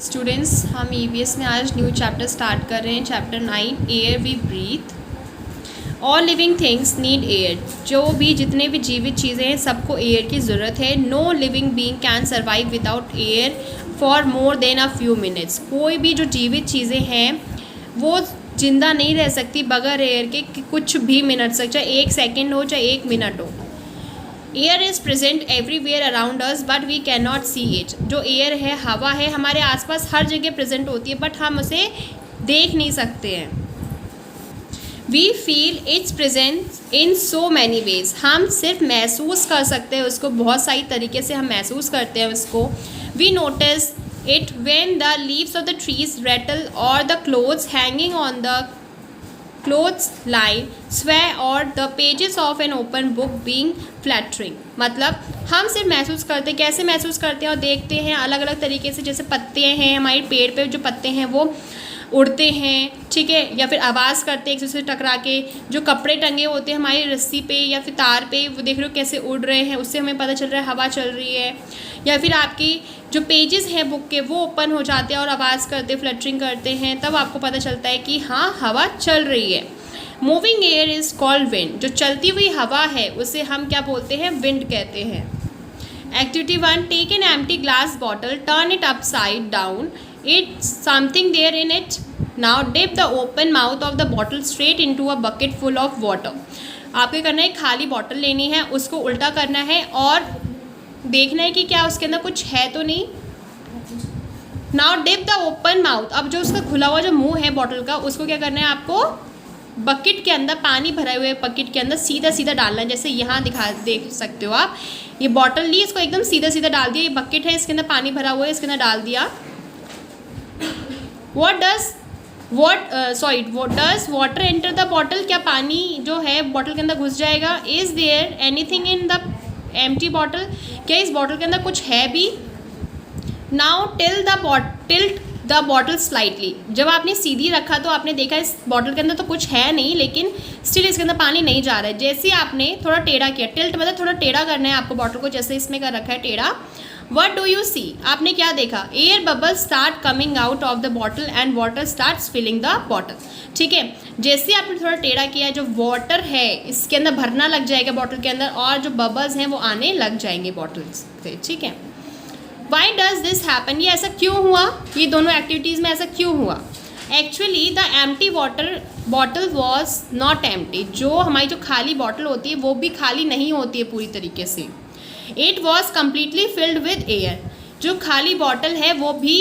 Students, हम EVS में आज न्यू चैप्टर स्टार्ट कर रहे हैं। Chapter 9, air we breathe. All living things need air. जो भी जितने भी जीवित चीज़ें हैं सबको एयर की ज़रूरत है। No living being can survive without air for more than a few minutes. कोई भी जो जीवित चीज़ें हैं वो जिंदा नहीं रह सकती बगैर एयर के कुछ भी मिनट तक, चाहे 1 सेकेंड हो चाहे 1 मिनट हो। Air is present everywhere around us but we can not see it. जो एयर है, हवा है, हमारे आसपास हर जगह प्रेजेंट होती है बट हम उसे देख नहीं सकते हैं। We feel its presence in so many ways. हम सिर्फ महसूस कर सकते हैं उसको, बहुत सारी तरीके से हम महसूस करते हैं उसको। We notice it when the leaves of the trees rattle और the clothes hanging on the clothes line sway और the pages of an open book being fluttering. मतलब हम सिर्फ महसूस करते हैं। कैसे महसूस करते हैं और देखते हैं अलग अलग तरीके से। जैसे पत्ते हैं, हमारे पेड़ पे जो पत्ते हैं वो उड़ते हैं, ठीक है, या फिर आवाज़ करते हैं एक दूसरे से टकरा के। जो कपड़े टंगे होते हैं हमारी रस्सी पे या फिर तार पे, वो देख रहे हो कैसे उड़ रहे हैं, उससे हमें पता चल रहा है हवा चल रही है। या फिर आपकी जो पेजेस हैं बुक के वो ओपन हो जाते हैं और आवाज़ करते, फ्लटरिंग करते हैं, तब आपको पता चलता है कि हाँ हवा चल रही है। Moving air is called wind. जो चलती हुई हवा है उसे हम क्या बोलते हैं? विंड कहते हैं। Activity 1, take an empty glass bottle, turn it upside down, it's something there in it, now dip the open mouth of the bottle straight into a bucket full of water. आपको करना है, खाली bottle लेनी है, उसको उल्टा करना है और देखना है कि क्या उसके अंदर कुछ है तो नहीं। Now dip the open mouth. अब जो उसका खुला हुआ जो मुंह है बॉटल का, उसको क्या करना है आपको? बकेट के अंदर, पानी भरे हुए बकेट के अंदर सीधा सीधा डालना है। जैसे यहाँ देख सकते हो आप, ये बॉटल ली, इसको एकदम सीधा सीधा डाल दिया। ये बकेट है, इसके अंदर पानी भरा हुआ है, इसके अंदर डाल दिया। what does water enter the bottle? क्या पानी जो है बॉटल के अंदर घुस जाएगा? is there anything in the empty bottle? क्या इस बॉटल के अंदर कुछ है भी? now tilt the bottle slightly। जब आपने सीधी रखा तो आपने देखा इस बॉटल के अंदर तो कुछ है नहीं, लेकिन स्टिल इसके अंदर पानी नहीं जा रहा है। जैसे आपने थोड़ा टेढ़ा किया, टिल्ट मतलब थोड़ा टेढ़ा करना है आपको बॉटल को, जैसे इसमें कर रखा है टेढ़ा। What do you see? आपने क्या देखा? Air bubbles start coming out of the bottle and water starts filling the bottle. ठीक है, जैसे आपने थोड़ा टेढ़ा किया, जो वाटर है इसके अंदर भरना लग जाएगा बॉटल के अंदर और जो बबल्स हैं वो आने लग जाएंगे बॉटल से। ठीक है, Why does this happen? ये ऐसा क्यों हुआ? ये दोनों एक्टिविटीज़ में ऐसा क्यों हुआ? Actually the empty water bottle was not empty. जो हमारी जो खाली बॉटल होती है वो भी खाली नहीं होती है पूरी तरीके से। It was completely filled with air. जो खाली बॉटल है वो भी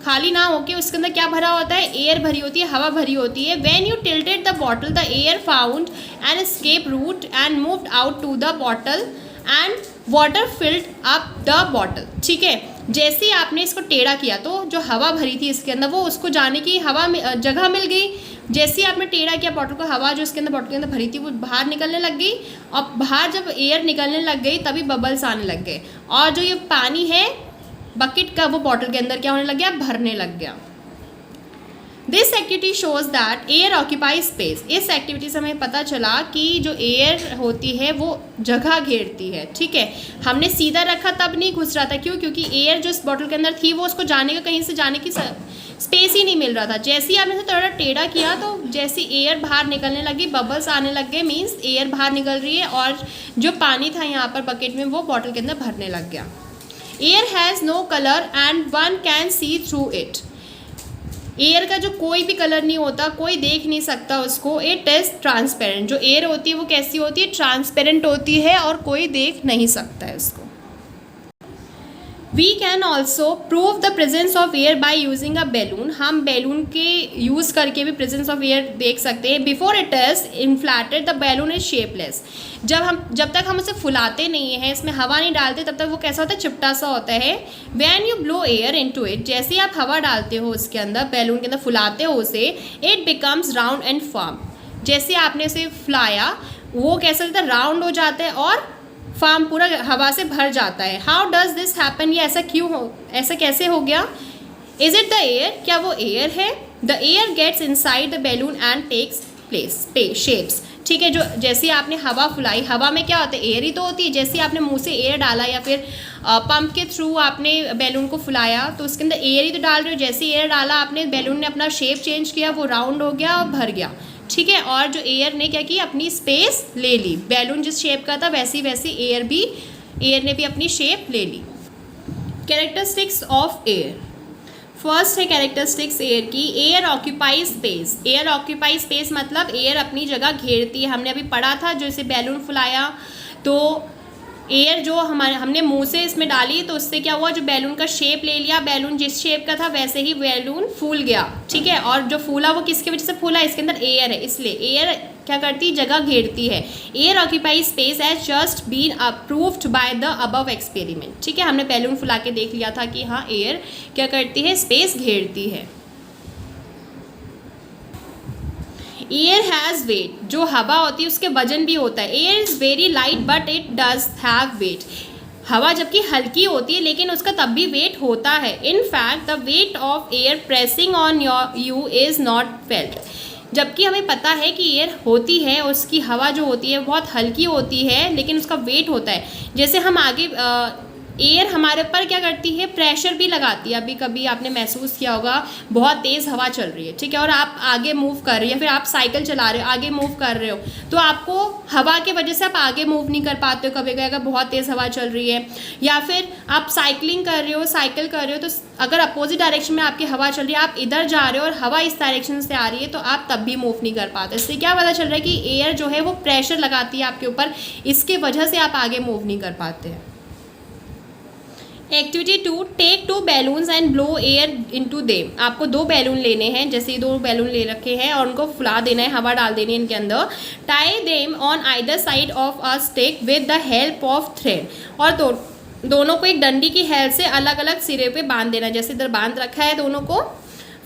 खाली ना होके उसके अंदर क्या भरा होता है? एयर भरी होती है, हवा भरी होती है। When you tilted the bottle, the air found an escape route and moved out to the bottle and water filled up the bottle। ठीक है, जैसे ही आपने इसको टेढ़ा किया तो जो हवा भरी थी इसके अंदर वो उसको जाने की जगह मिल गई। जैसे ही आपने टेढ़ा किया बॉटल को, हवा जो इसके अंदर बॉटल के अंदर भरी थी वो बाहर निकलने लग गई और बाहर जब एयर निकलने लग गई तभी बबल्स आने लग गए और जो ये पानी है बकेट का वो बॉटल के अंदर क्या होने लग गया? भरने लग गया। This activity shows that air occupy space. इस एक्टिविटी से हमें पता चला कि जो एयर होती है वो जगह घेरती है। ठीक है, हमने सीधा रखा तब नहीं घुस रहा था। क्यों? क्योंकि एयर जो इस बॉटल के अंदर थी वो उसको जाने का, कहीं से जाने की स्पेस ही नहीं मिल रहा था। जैसे ही आपने इसे थोड़ा टेढ़ा किया तो जैसे एयर बाहर निकलने लगी, बबल्स आने लग गए, मीन्स एयर बाहर निकल रही है और जो पानी था यहाँ पर बकेट में वो बॉटल के अंदर भरने लग गया। Air has no colour and one can see through it. Air का जो कोई भी कलर नहीं होता, कोई देख नहीं सकता उसको। It is transparent. जो एयर होती है वो कैसी होती है? ट्रांसपेरेंट होती है और कोई देख नहीं सकता है उसको। We can also prove the presence of air by using a balloon. हम बैलून के यूज़ करके भी प्रेजेंस ऑफ एयर देख सकते हैं। Before it is inflated the balloon is shapeless. जब तक हम उसे फुलाते नहीं हैं, इसमें हवा नहीं डालते, तब तक वो कैसा होता है? चिपटा सा होता है। When you blow air into it, जैसे ही आप हवा डालते हो उसके अंदर, बैलून के अंदर फुलाते हो उसे, it becomes round and firm. जैसे आपने उसे फुलाया वो कैसा होता है? राउंड हो जाता है और फर्म पूरा हवा से भर जाता है। How does this happen? ये ऐसा क्यों हो, ऐसा कैसे हो गया? Is it the air? क्या वो एयर है? The air gets inside the balloon and takes place shapes. ठीक है। जो जैसे आपने हवा फुलाई, हवा में क्या होता है, एयर ही तो होती है। जैसे आपने मुंह से एयर डाला या फिर पंप के थ्रू आपने बैलून को फुलाया तो उसके अंदर एयर ही तो डाल रहे हो। जैसे एयर डाला आपने, बैलून ने अपना शेप चेंज किया, वो राउंड हो गया और भर गया, ठीक है। और जो एयर ने क्या किया, अपनी स्पेस ले ली। बैलून जिस शेप का था वैसी वैसी एयर ने भी अपनी शेप ले ली। कैरेक्टरिस्टिक्स ऑफ एयर, फर्स्ट है कैरेक्टरिस्टिक्स एयर की, air occupy space. Air occupy space मतलब एयर अपनी जगह घेरती है। हमने अभी पढ़ा था, जैसे बैलून फुलाया तो एयर जो हमने मुंह से इसमें डाली तो उससे क्या हुआ, जो बैलून का शेप ले लिया, बैलून जिस शेप का था वैसे ही बैलून फूल गया, ठीक है। और जो फूला वो किसकी वजह से फूला, इसके अंदर एयर है, इसलिए एयर क्या करती, जगह घेरती है। Air occupy space as just been approved by the above experiment, ठीक है। हमने बैलून फुला के देख लिया था कि हाँ एयर क्या करती है, स्पेस घेरती है। एयर हैज़ वेट, जो हवा होती है उसके वजन भी होता है। Air is very light but it does have weight. हवा जबकि हल्की होती है लेकिन उसका तब भी वेट होता है। In fact the weight of air pressing on you is not felt. जबकि हमें पता है कि एयर होती है, उसकी हवा जो होती है बहुत हल्की होती है लेकिन उसका वेट होता है। जैसे हम आगे एयर हमारे ऊपर क्या करती है, प्रेशर भी लगाती है। अभी कभी आपने महसूस किया होगा बहुत तेज़ हवा चल रही है, ठीक है, और आप आगे मूव कर रहे हो या फिर आप साइकिल चला रहे हो, आगे मूव कर रहे हो तो आपको हवा की वजह से आप आगे मूव नहीं कर पाते हो कभी कभी, अगर बहुत तेज़ हवा चल रही है। या फिर आप साइकिलिंग कर रहे हो, साइकिल कर रहे हो, तो अगर अपोजिट डायरेक्शन में आपकी हवा चल रही है, आप इधर जा रहे हो और हवा इस डायरेक्शन से आ रही है तो आप तब भी मूव नहीं कर पाते। इससे क्या पता चल रहा है कि एयर जो है वो प्रेशर लगाती है आपके ऊपर, इसके वजह से आप आगे मूव नहीं कर पाते हैं। Activity 2, take 2 balloons and blow air into them. आपको 2 बैलून लेने हैं, जैसे 2 बैलून ले रखे हैं और उनको फुला देना है, हवा डाल देनी है इनके अंदर। Tie them on either side of a stick with the help of thread, और दोनों को एक डंडी की हेल्प से अलग अलग सिरे पे बांध देना, जैसे इधर बांध रखा है दोनों को।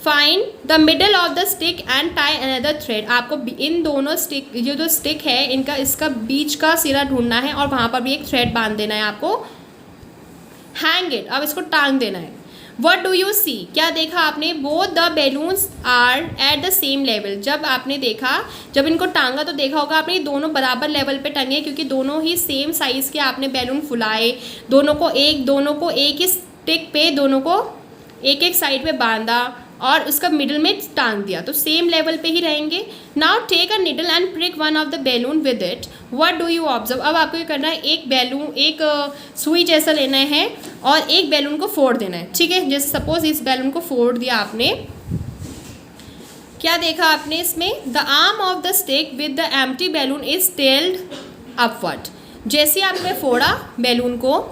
Find the middle of the stick and tie another thread. आपको इन दोनों स्टिक, जो स्टिक है इसका बीच का सिरा ढूंढना है और वहाँ पर भी एक थ्रेड बांध देना है आपको। हैंग इट, अब इसको टांग देना है। वट डू यू सी, क्या देखा आपने, both the balloons are at the same level. जब आपने देखा, जब इनको टांगा तो देखा होगा आपने दोनों बराबर लेवल पे टंगे, क्योंकि दोनों ही सेम साइज़ के आपने बैलून फुलाए, दोनों को एक ही स्टिक पे, दोनों को एक एक साइड पे बांधा और उसका मिडिल में टांग दिया, तो सेम लेवल पे ही रहेंगे। Now take a needle and prick one of the balloon with it. What do you observe, अब आपको ये करना है, एक बैलून, एक सुई जैसा लेना है और एक बैलून को फोड़ देना है, ठीक है। जैसे सपोज इस बैलून को फोड़ दिया आपने, क्या देखा आपने इसमें, the arm of the stick with the empty balloon is tailed upward. जैसे आपने फोड़ा बैलून को,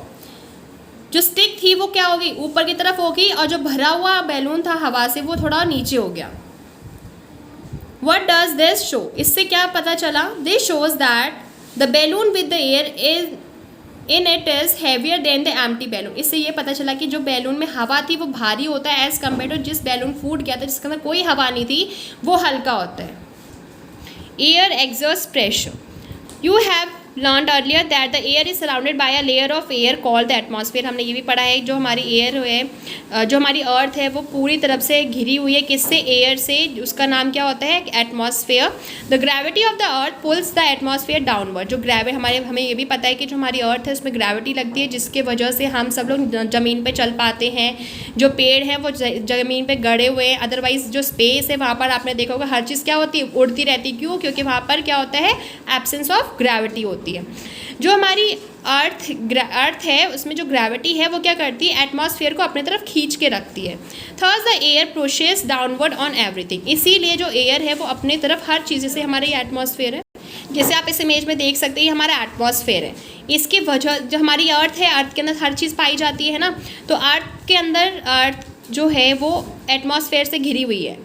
जो स्टिक थी वो क्या होगी, ऊपर की तरफ होगी, और जो भरा हुआ बैलून था हवा से वो थोड़ा नीचे हो गया। What does this show, इससे क्या पता चला, this shows that the balloon with the air in it is heavier than the empty balloon। इससे ये पता चला कि जो बैलून में हवा थी वो भारी होता है एज कम्पेयर टू जिस बैलून फूट गया था जिसके अंदर कोई हवा नहीं थी, वो हल्का होता है। Air exerts pressure, you have learn earlier that the air is surrounded by a layer of air called the atmosphere. हमने ये भी पढ़ा है, जो हमारी एयर है, जो हमारी अर्थ है वो पूरी तरफ से घिरी हुई है, किससे, एयर से, उसका नाम क्या होता है, atmosphere. The gravity of the earth pulls the atmosphere downward. जो हमें ये भी पता है कि जो हमारी अर्थ है उसमें ग्रेविटी लगती है, जिसके वजह से हम सब लोग ज़मीन पर चल पाते हैं। जो पेड़ हैं वो ज़मीन पर गड़े हुए हैं, अदरवाइज जो स्पेस है वहाँ पर आपने देखा होगा हर चीज़ क्या होती है, उड़ती रहती। क्यों, क्योंकि वहाँ पर क्या होता है, एब्सेंस ऑफ ग्रेविटी होती है। जो हमारी अर्थ है उसमें जो ग्रेविटी है वो क्या करती है, एटमॉस्फेयर को अपने तरफ खींच के रखती है। Thus the air presses downward on everything. इसीलिए जो एयर है वो अपने तरफ हर चीज़, जैसे हमारा ये एटमॉस्फेयर है, जैसे आप इस इमेज में देख सकते हैं, ये हमारा एटमॉस्फेयर है। इसकी वजह, जो हमारी अर्थ है, अर्थ के अंदर हर चीज़ पाई जाती है ना, तो अर्थ के अंदर अर्थ जो है वो एटमॉस्फेयर से घिरी हुई है।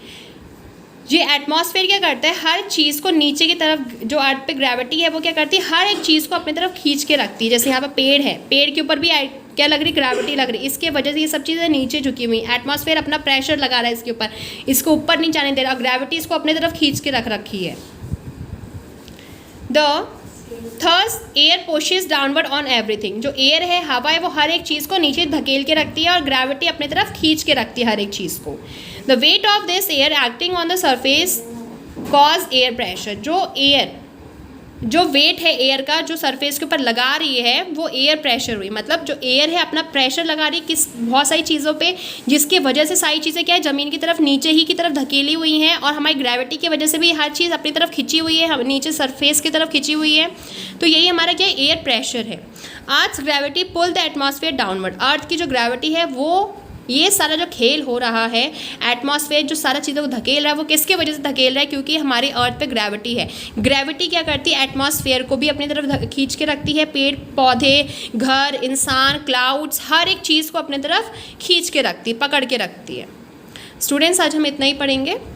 ये एटमॉस्फेयर क्या करता है, हर चीज़ को नीचे की तरफ, जो अर्थ पे ग्रेविटी है वो क्या करती है, हर एक चीज़ को अपनी तरफ खींच के रखती है। जैसे यहाँ पर पेड़ है, पेड़ के ऊपर भी क्या लग रही, ग्रेविटी लग रही, इसके वजह से ये सब चीज़ें नीचे झुकी हुई। एटमॉस्फेयर अपना प्रेशर लगा रहा है इसके ऊपर, इसको ऊपर नहीं जाने दे रहा, ग्रेविटी इसको अपनी तरफ खींच के रख रखी है। There's air pushes downward on everything. जो एयर है, हवा है, वो हर एक चीज़ को नीचे धकेल के रखती है और ग्रेविटी अपनी तरफ खींच के रखती है हर एक चीज़ को। The weight of this air acting on the surface cause air pressure. जो एयर जो वेट है एयर का जो सरफेस के ऊपर लगा रही है वो एयर प्रेशर हुई, मतलब जो एयर है अपना प्रेशर लगा रही है किस बहुत सारी चीज़ों पे, जिसकी वजह से सारी चीज़ें क्या है ज़मीन की तरफ नीचे ही की तरफ धकेली हुई हैं, और हमारी ग्रेविटी की वजह से भी हर चीज़ अपनी तरफ खिंची हुई है, नीचे सरफेस की तरफ खिंची हुई है। तो यही हमारा क्या है, एयर प्रेशर है। Earth gravity pull the atmosphere downward, earth की जो ग्रेविटी है वो, ये सारा जो खेल हो रहा है एटमॉस्फेयर जो सारा चीज़ों को धकेल रहा है वो किसके वजह से धकेल रहा है, क्योंकि हमारे अर्थ पे ग्रेविटी है। ग्रेविटी क्या करती है, एटमॉस्फेयर को भी अपनी तरफ खींच के रखती है, पेड़ पौधे, घर, इंसान, क्लाउड्स, हर एक चीज़ को अपनी तरफ खींच के रखती है, पकड़ के रखती है। स्टूडेंट्स आज हम इतना ही पढ़ेंगे।